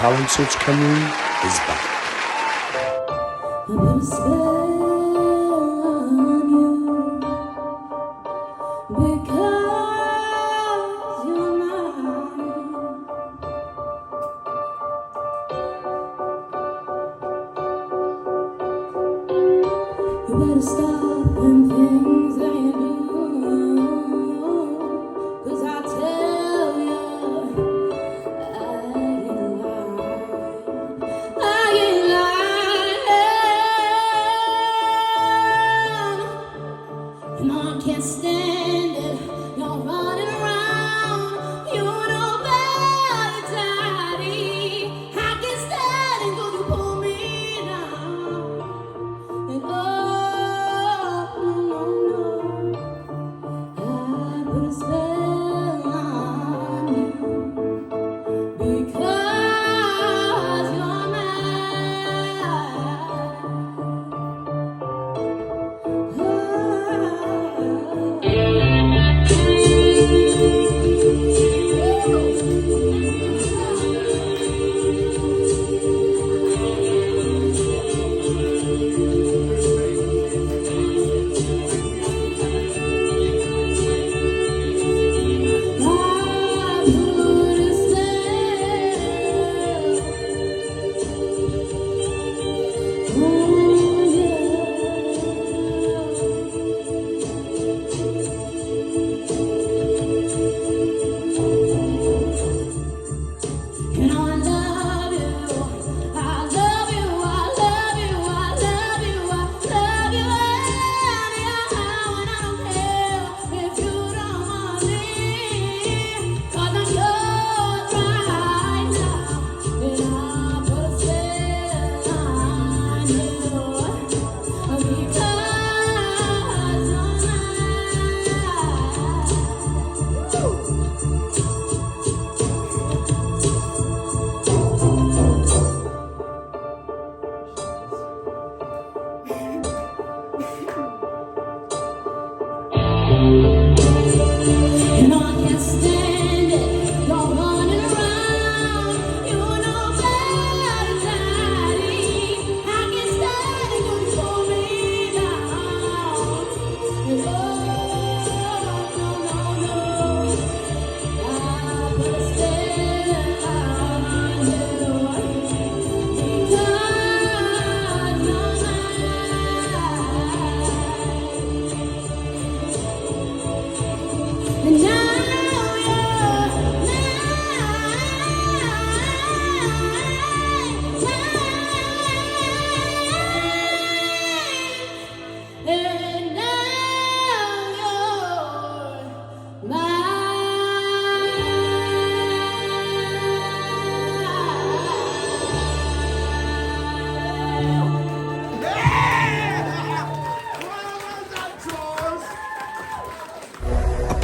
Talent Search Cameroon is back. I put a spell on you because you're mine. You better stop them things that you do, 'cause I tell you I ain't lying. No, I can't stand it. You're running around. You know better, Daddy. I can't stand it 'cause you pull me down. And oh, no, no, no. I put a spell on you because you're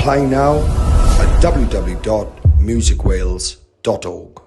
Apply now at www.musicwales.org.